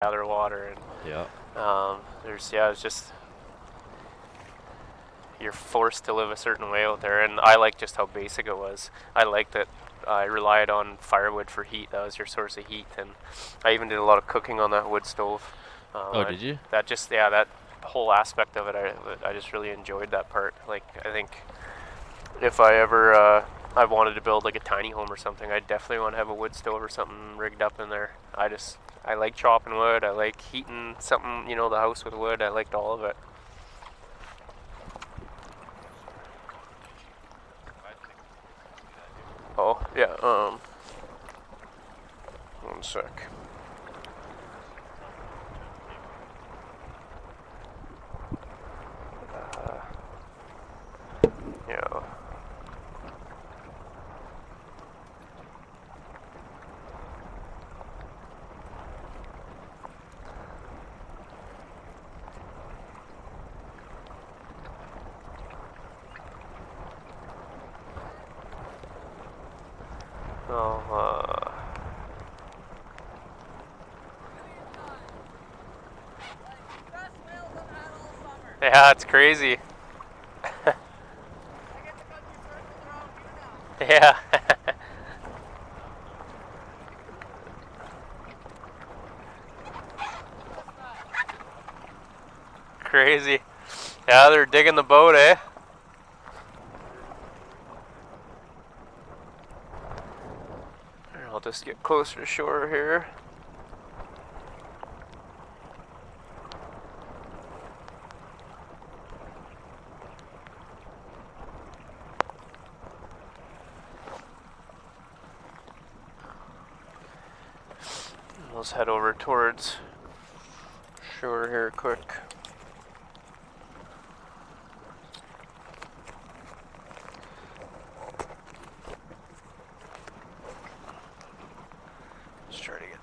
gather water, and Yeah. it's just you're forced to live a certain way out there, and I like just how basic it was. I like that I relied on firewood for heat. That was your source of heat, and I even did a lot of cooking on that wood stove. Oh, did you? That whole aspect of it, I just really enjoyed that part. Like, I think if I ever I wanted to build like a tiny home or something, I definitely want to have a wood stove or something rigged up in there. I like chopping wood. I like heating something, the house with wood. I liked all of it. Oh yeah. One sec. Yeah. Oh. Yeah, it's crazy. Yeah. Crazy. Yeah, they're digging the boat, eh? I'll just get closer to shore here. Let's head over towards shore here quick. Let's try to get.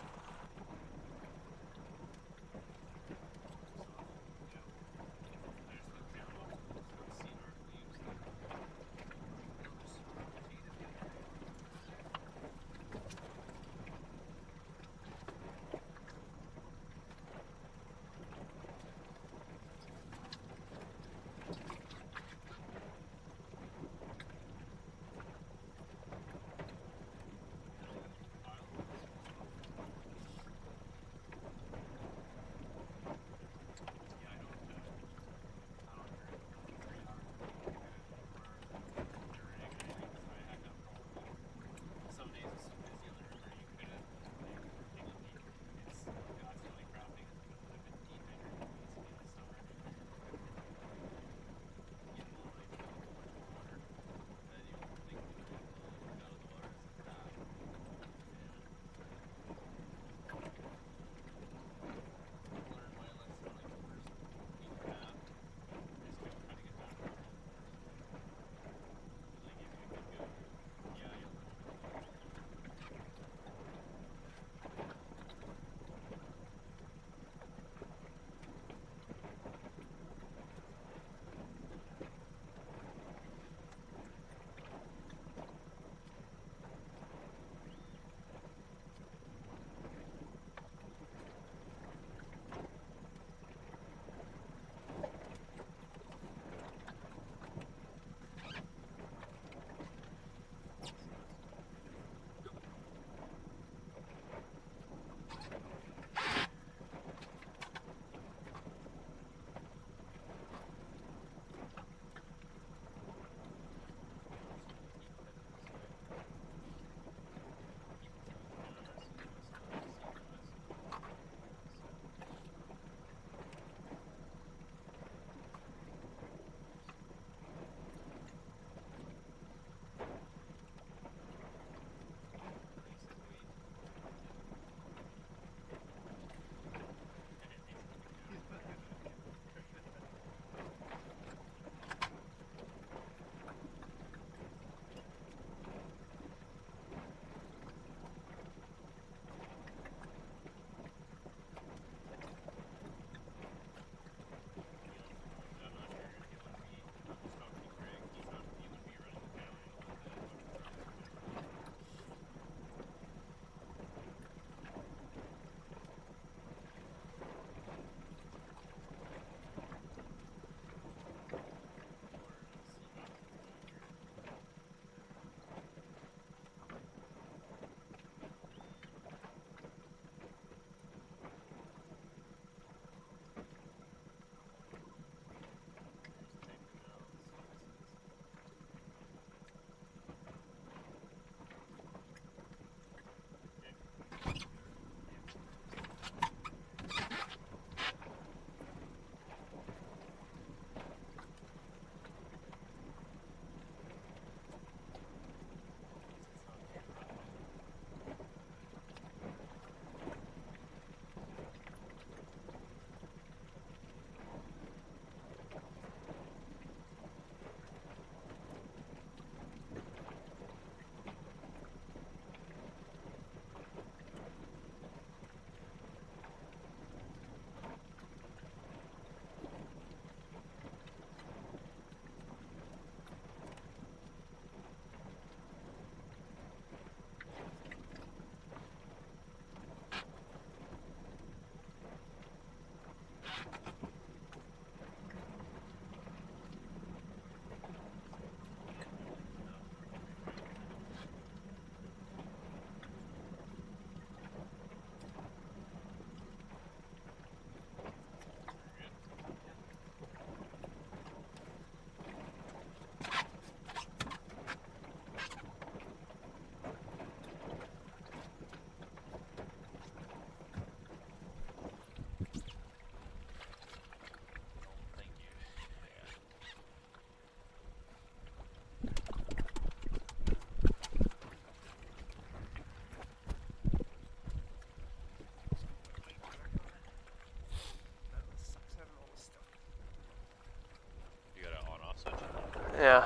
Yeah.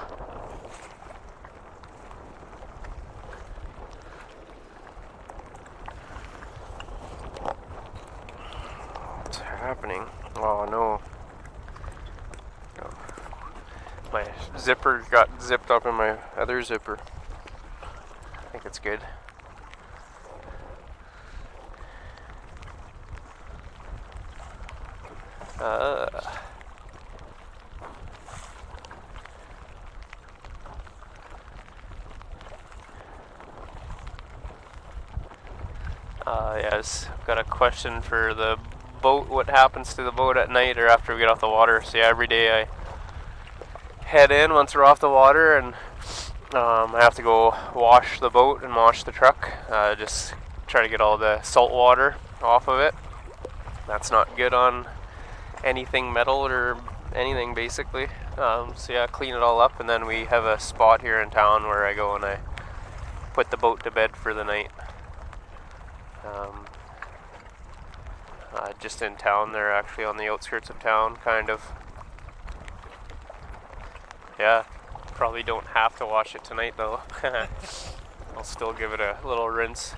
What's happening? Oh no. Oh. My zipper got zipped up in my other zipper. I think it's good. Yes, got a question for the boat. What happens to the boat at night or after we get off the water? So yeah, every day I head in once we're off the water, and I have to go wash the boat and wash the truck. Just try to get all the salt water off of it. That's not good on anything metal or anything basically. So yeah, clean it all up, and then we have a spot here in town where I go and I put the boat to bed for the night. Just in town, they're actually on the outskirts of town, kind of. Yeah, probably don't have to wash it tonight though. I'll still give it a little rinse.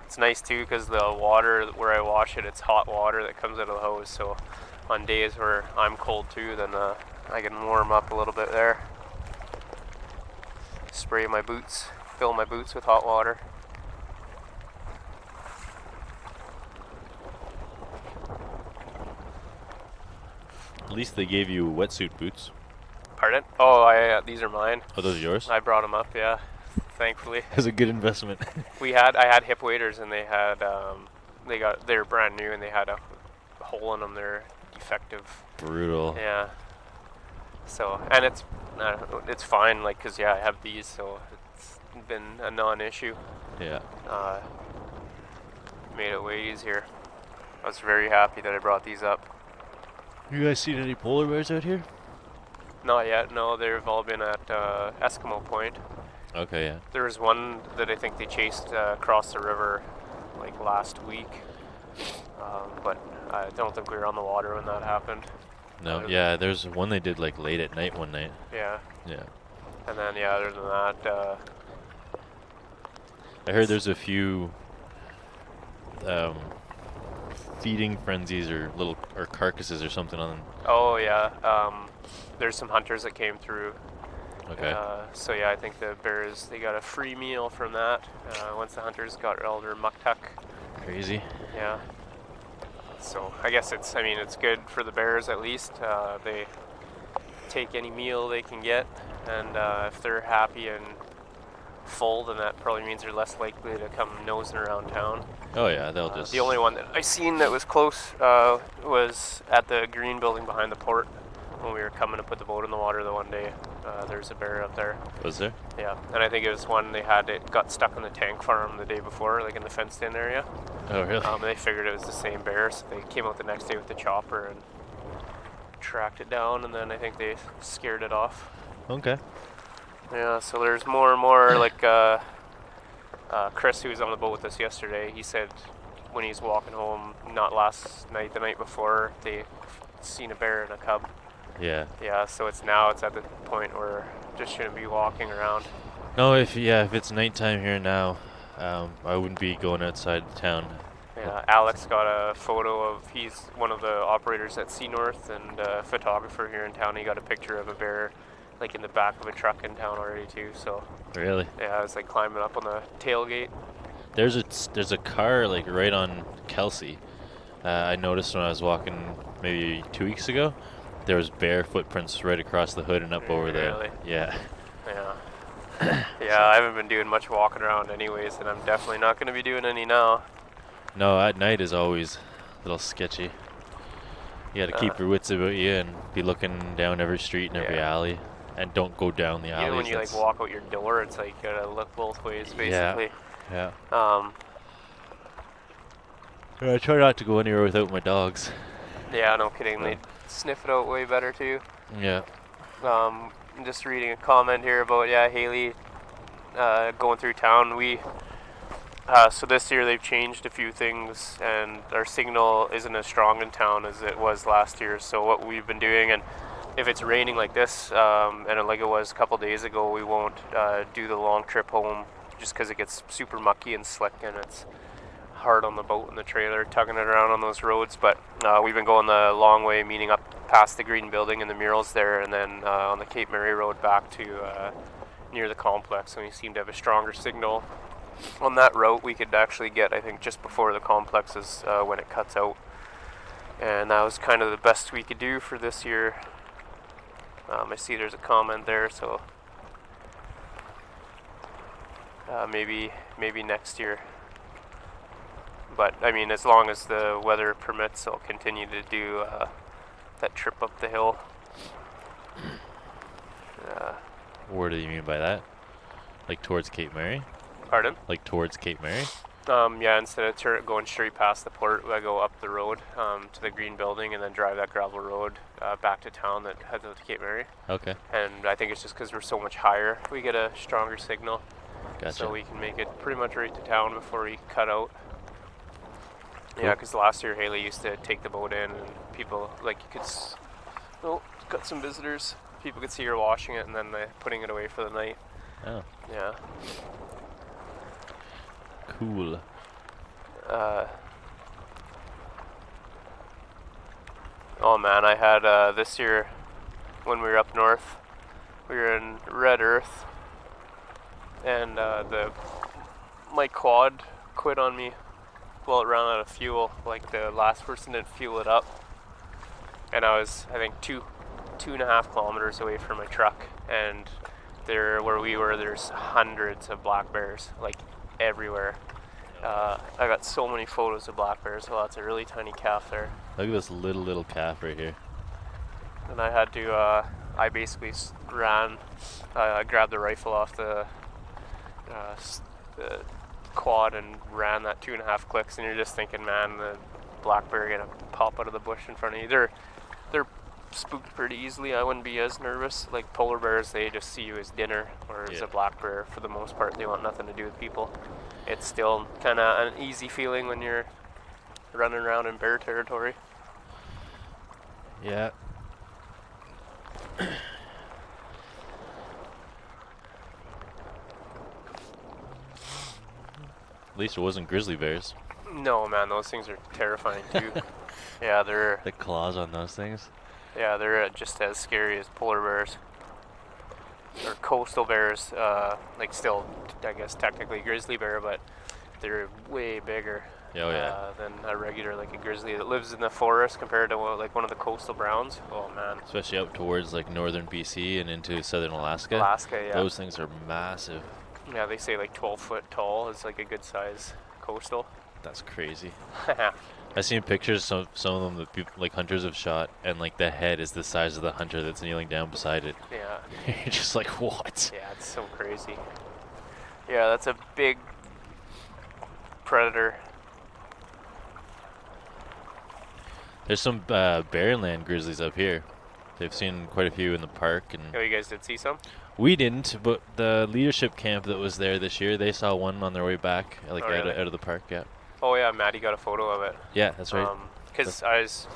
It's nice too because the water where I wash it, it's hot water that comes out of the hose, so on days where I'm cold too, then I can warm up a little bit there. Spray my boots, fill my boots with hot water. At least they gave you wetsuit boots. Pardon? Oh, these are mine. Oh, those are yours? I brought them up, yeah. Thankfully. It was a good investment. I had hip waders, and they're brand new, and they had a hole in them. They're defective. Brutal. Yeah. So, and it's fine, like, cause yeah, I have these, so it's been a non-issue. Yeah. Made it way easier. I was very happy that I brought these up. You guys seen any polar bears out here? Not yet, no. They've all been at Eskimo Point. Okay, yeah. There was one that I think they chased across the river like last week, but I don't think we were on the water when that happened. No, yeah, there's one they did like late at night one night. Yeah. Yeah. And then yeah, other than that, I heard there's a few feeding frenzies or carcasses or something on them. Oh yeah, there's some hunters that came through. Okay. So yeah, I think the bears, they got a free meal from that once the hunters got all their mucktuck. Crazy. Yeah. So I guess it's good for the bears at least. They take any meal they can get, and if they're happy and full, then that probably means they're less likely to come nosing around town. Oh yeah, they'll just... The only one that I seen that was close was at the green building behind the port when we were coming to put the boat in the water the one day. There's a bear up there. Was there? Yeah, and I think it was one it got stuck in the tank farm the day before, like in the fenced-in area. Oh really? They figured it was the same bear, so they came out the next day with the chopper and tracked it down, and then I think they scared it off. Okay. Yeah, so there's more and more, like Chris, who was on the boat with us yesterday, he said when he's walking home, not last night, the night before, they seen a bear and a cub. Yeah. Yeah, so it's at the point where just shouldn't be walking around. No, if it's nighttime here now, I wouldn't be going outside town. Yeah, Alex got a photo of, he's one of the operators at Sea North and a photographer here in town. He got a picture of a bear like in the back of a truck in town already too, so. Really? Yeah, I was like climbing up on the tailgate. There's a car like right on Kelsey. I noticed when I was walking maybe 2 weeks ago, there was bear footprints right across the hood and up over there. Really? Yeah. Yeah. Yeah, I haven't been doing much walking around anyways, and I'm definitely not going to be doing any now. No, at night is always a little sketchy. You got to keep your wits about you and be looking down every street and every alley, and don't go down the alleys. Even when you like walk out your door, it's like you gotta look both ways, basically. Yeah. I try not to go anywhere without my dogs. Yeah, no kidding. They sniff it out way better too. Yeah. I'm just reading a comment here about Hayley going through town. So this year they've changed a few things, and our signal isn't as strong in town as it was last year. So what we've been doing, and if it's raining like this, and like it was a couple days ago, we won't do the long trip home just because it gets super mucky and slick, and it's hard on the boat and the trailer tugging it around on those roads. But we've been going the long way, meaning up past the green building and the murals there, and then on the Cape Mary Road back to near the complex, and we seem to have a stronger signal on that route. We could actually get, I think, just before the complex is when it cuts out, and that was kind of the best we could do for this year. I see there's a comment there, so maybe next year. But I mean, as long as the weather permits, I'll continue to do that trip up the hill. What do you mean by that? Like towards Cape Mary? Pardon? Like towards Cape Mary? Yeah, instead of going straight past the port, I go up the road to the green building and then drive that gravel road back to town that heads out to Cape Mary. Okay. And I think it's just because we're so much higher, we get a stronger signal. Gotcha. So we can make it pretty much right to town before we cut out. Cool. Yeah, because last year Hayley used to take the boat in, and people, like, you could... Oh, got some visitors. People could see her washing it and then putting it away for the night. Oh. Yeah. Cool. Oh man, I had this year when we were up north, we were in Red Earth, and my quad quit on me. Well, it ran out of fuel. Like, the last person didn't fuel it up, and I was, I think, 2.5 kilometers away from my truck, and there where we were, there's hundreds of black bears, like, everywhere. I got so many photos of black bears. Well, that's a really tiny calf there. Look at this little calf right here. And I had to, I basically ran, I grabbed the rifle off the quad and ran that 2.5 clicks, and you're just thinking, man, the black bear gonna pop out of the bush in front of you. They're spooked pretty easily. I wouldn't be as nervous. Like polar bears, they just see you as dinner, whereas a black bear, for the most part, they want nothing to do with people. It's still kind of an easy feeling when you're running around in bear territory. Yeah. At least it wasn't grizzly bears. No, man, those things are terrifying too. Yeah, they're... The claws on those things? Yeah, they're just as scary as polar bears. Or coastal bears, like still, I guess, technically grizzly bear, but they're way bigger than a regular, like a grizzly that lives in the forest compared to like one of the coastal browns. Oh, man. Especially up towards like northern BC and into southern Alaska. Yeah. Those things are massive. Yeah, they say like 12 foot tall is like a good size coastal. That's crazy. I've seen pictures of some of them that people, like hunters have shot, and like the head is the size of the hunter that's kneeling down beside it. Yeah. You're just like, what? Yeah, it's so crazy. Yeah, that's a big predator. There's some Barrenland grizzlies up here. They've seen quite a few in the park. And oh, you guys did see some? We didn't, but the leadership camp that was there this year, they saw one on their way back, like out of the park. Yeah. Oh yeah, Maddie got a photo of it. Yeah, that's right. Because I was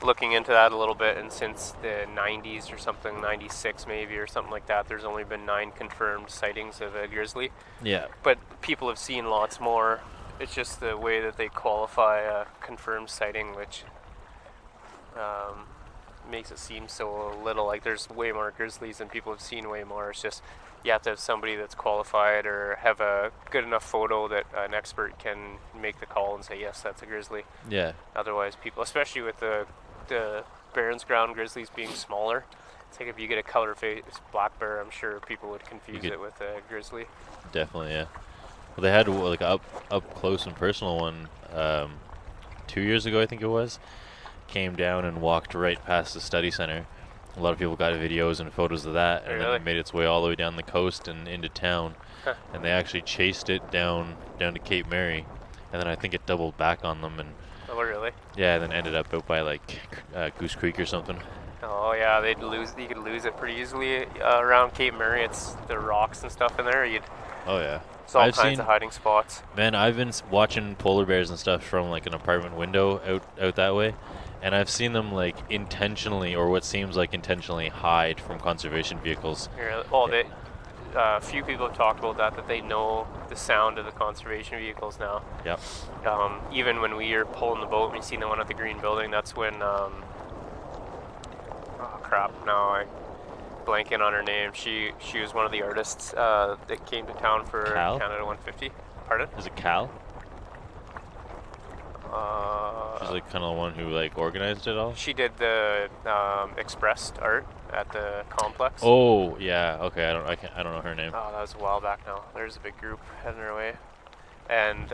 looking into that a little bit, and since the 90s or something, 96 maybe or something like that, there's only been 9 confirmed sightings of a grizzly. Yeah. But people have seen lots more. It's just the way that they qualify a confirmed sighting, which makes it seem so little. Like, there's way more grizzlies and people have seen way more. It's just you have to have somebody that's qualified or have a good enough photo that an expert can make the call and say, yes, that's a grizzly. Yeah. Otherwise, people, especially with the Barrens ground grizzlies being smaller, it's like if you get a color-faced black bear, I'm sure people would confuse it with a grizzly. Definitely, yeah. Well, they had like up close and personal one 2 years ago, I think it was. Came down and walked right past the study center. A lot of people got videos and photos of that, and then it made its way all the way down the coast and into town. And they actually chased it down to Cape Mary, and then I think it doubled back on them. And oh, really? Yeah, and then ended up out by like Goose Creek or something. Oh yeah, you could lose it pretty easily around Cape Mary. It's the rocks and stuff in there. Oh yeah. It's all kinds of hiding spots. Man, I've been watching polar bears and stuff from like an apartment window out that way, And I've seen them like intentionally, or what seems like intentionally, hide from conservation vehicles. Oh, a few people have talked about that they know the sound of the conservation vehicles now. Yep. Even when we were pulling the boat and we seen the one at the green building, that's when, oh crap, now I'm blanking on her name. She was one of the artists that came to town for Cal? Canada 150. Pardon? Is it Cal? She's like kind of the one who like organized it all. She did the expressed art at the complex. Oh yeah, okay. I don't know her name. Oh, that was a while back now. There's a big group heading her way, and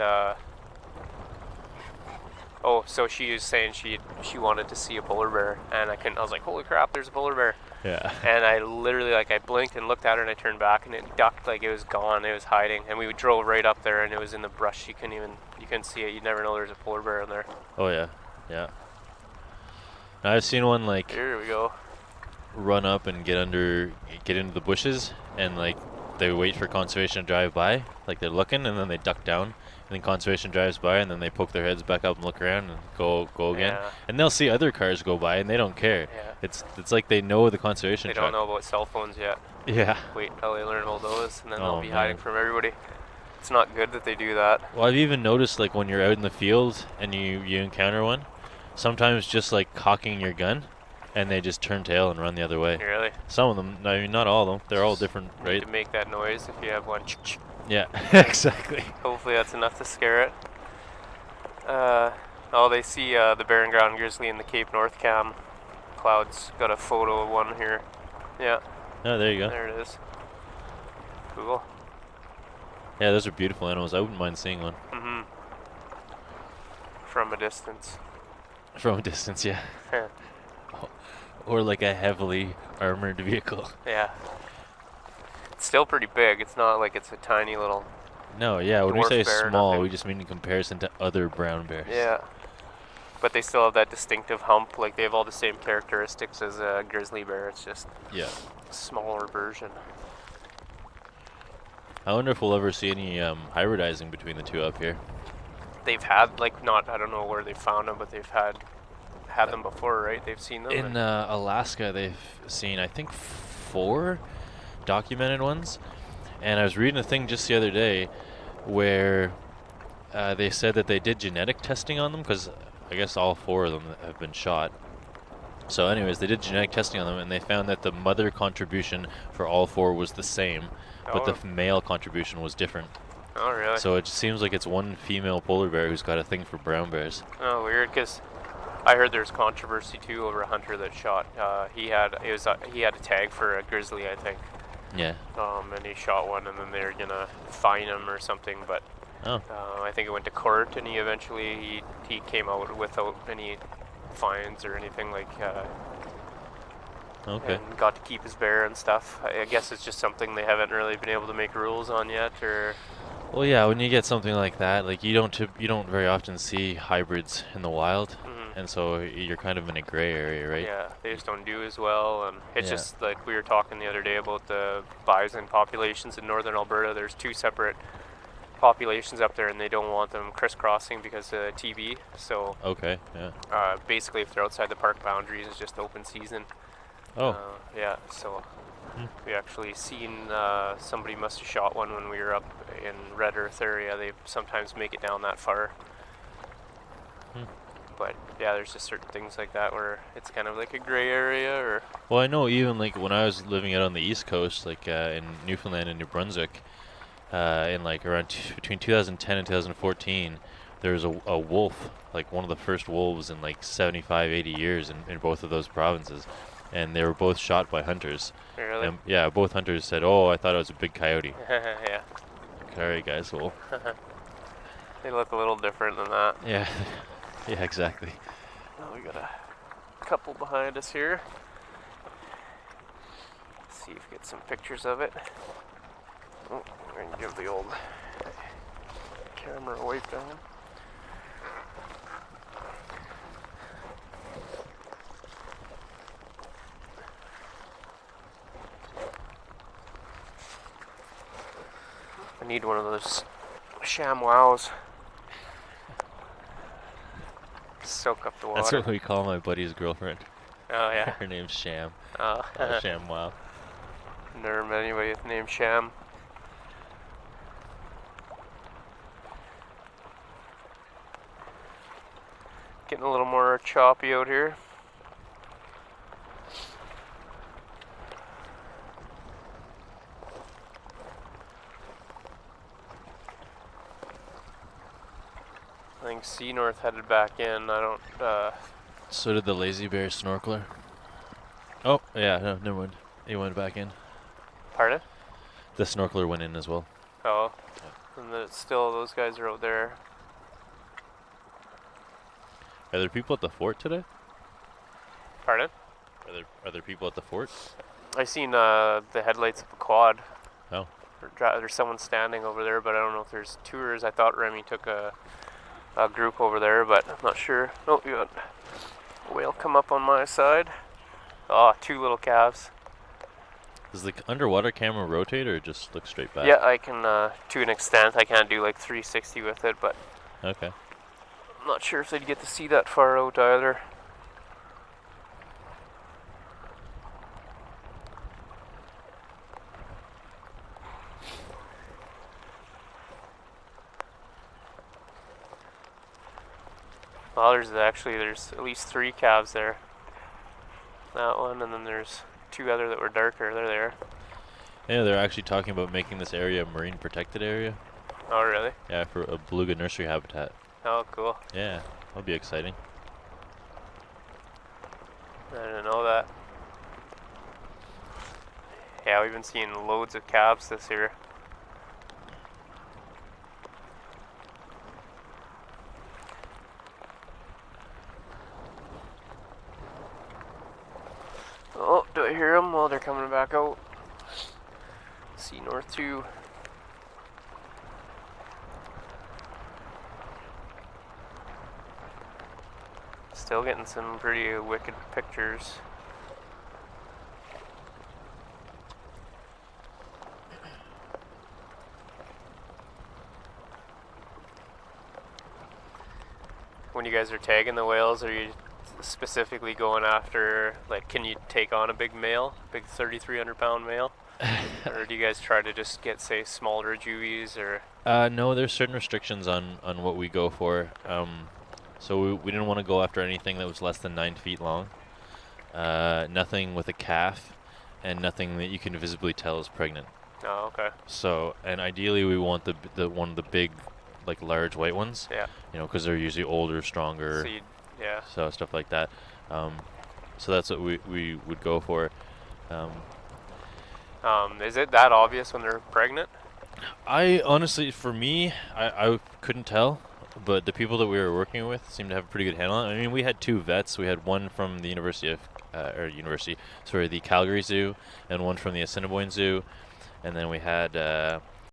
so she was saying she wanted to see a polar bear, and I was like, holy crap, there's a polar bear. Yeah. And I literally I blinked and looked at her, and I turned back, and it ducked like it was gone. It was hiding, and we drove right up there, and it was in the brush. You couldn't see it. You'd never know there's a polar bear in there. Oh yeah, yeah. Now, I've seen one like Here we go. run up and get into the bushes, and like they wait for conservation to drive by, like they're looking, and then they duck down, and then conservation drives by, and then they poke their heads back up and look around and go again. Yeah. And they'll see other cars go by and they don't care. Yeah. It's like they know the conservation They truck. don't know about cell phones yet. Yeah. Wait till they learn about those, and then they'll be man. hiding from everybody. It's not good that they do that. Well, I've even noticed like when you're out in the field and you encounter one, sometimes just like cocking your gun, and they just turn tail and run the other way. Really? Some of them, I mean not all of them, they're all different, Need right? to make that noise if you have one. Yeah, exactly. Hopefully that's enough to scare it. They see the barren ground grizzly in the Cape North cam. Cloud's got a photo of one here. Yeah. Oh, there you go. There it is. Cool. Yeah, those are beautiful animals. I wouldn't mind seeing one. Mm-hmm. From a distance. From a distance, yeah. Or like a heavily armored vehicle. Yeah. It's still pretty big. It's not like it's a tiny little... No, yeah, when we Dwarf say bear, small, nothing. we just mean in comparison to other brown bears. Yeah. But they still have that distinctive hump. Like, they have all the same characteristics as a grizzly bear. It's just Yeah. a smaller version. I wonder if we'll ever see any hybridizing between the two up here. They've had, like, not... I don't know where they found them, but they've had them before, right? They've seen them? In Alaska, they've seen, I think, 4 documented ones. And I was reading a thing just the other day where they said that they did genetic testing on them, because I guess all 4 of them have been shot. So anyways, they did genetic testing on them, and they found that the mother contribution for all 4 was the same, but the male contribution was different. Oh, really? So it seems like it's one female polar bear who's got a thing for brown bears. Oh, weird, because I heard there's controversy, too, over a hunter that shot. He had a tag for a grizzly, I think. Yeah. And he shot one, and then they're gonna fine him or something. But I think it went to court, and he came out without any fines or anything like. Okay. And got to keep his bear and stuff. I guess it's just something they haven't really been able to make rules on yet, or. Well, yeah, when you get something like that, like you don't very often see hybrids in the wild. And so you're kind of in a gray area, right? Yeah, they just don't do as well, and it's just like we were talking the other day about the bison populations in northern Alberta. There's 2 separate populations up there, and they don't want them crisscrossing because of TV. So Okay, yeah. basically, if they're outside the park boundaries, it's just open season. Oh. Yeah, so we actually seen somebody must have shot one when we were up in Red Earth area. They sometimes make it down that far. But yeah, there's just certain things like that where it's kind of like a gray area, or. Well, I know even like when I was living out on the East Coast, like in Newfoundland and New Brunswick, in like around between 2010 and 2014, there was a wolf, like one of the first wolves in like 75, 80 years in both of those provinces, and they were both shot by hunters. Really? And, yeah, both hunters said, "Oh, I thought it was a big coyote." Yeah. All right, guys. Well. They look a little different than that. Yeah. Yeah, exactly. Oh, we got a couple behind us here. Let's see if we get some pictures of it. Oh, we're going to give the old camera a wipe down. I need one of those ShamWows. soak up the water. That's what we call my buddy's girlfriend. Oh yeah. Her name's Sham. Oh. Sham, wow. Never met anybody with the name Sham. Getting a little more choppy out here. I think Sea North headed back in. I don't. So did the lazy bear snorkeler. Oh, yeah, no, never mind. He went back in. Pardon? The snorkeler went in as well. Oh. And then still, those guys are out there. Are there people at the fort today? Pardon? Are there people at the fort? I seen the headlights of a quad. Oh. There's someone standing over there, but I don't know if there's tours. I thought Remy took a group over there, but I'm not sure. Oh, you got a whale come up on my side. Oh, 2 little calves. Does the underwater camera rotate or just look straight back? Yeah, I can, to an extent. I can't do like 360 with it, but Okay. I'm not sure if they'd get to see that far out either. Well, there's at least 3 calves there. That one, and then there's 2 other that were darker. They're there. Yeah, they're actually talking about making this area a marine protected area. Oh, really? Yeah, for a beluga nursery habitat. Oh, cool. Yeah, that'll be exciting. I didn't know that. Yeah, we've been seeing loads of calves this year. Oh, do I hear them? Oh, they're coming back out. Sea North 2. Still getting some pretty wicked pictures. When you guys are tagging the whales, are you specifically going after, like, can you take on a big male, big 3,300 pound male? Or do you guys try to just get, say, smaller juvies, or? No, there's certain restrictions on what we go for. So we didn't want to go after anything that was less than 9 feet long. Nothing with a calf, and nothing that you can visibly tell is pregnant. Oh, okay. So, and ideally we want the one of the big, like large white ones. Yeah. You know, because they're usually older, stronger. So yeah. So stuff like that. So that's what we would go for. Is it that obvious when they're pregnant? I honestly, for me, I couldn't tell, but the people that we were working with seemed to have a pretty good handle on it. I mean, we had 2 vets. We had one from the the Calgary Zoo, and one from the Assiniboine Zoo, and then we had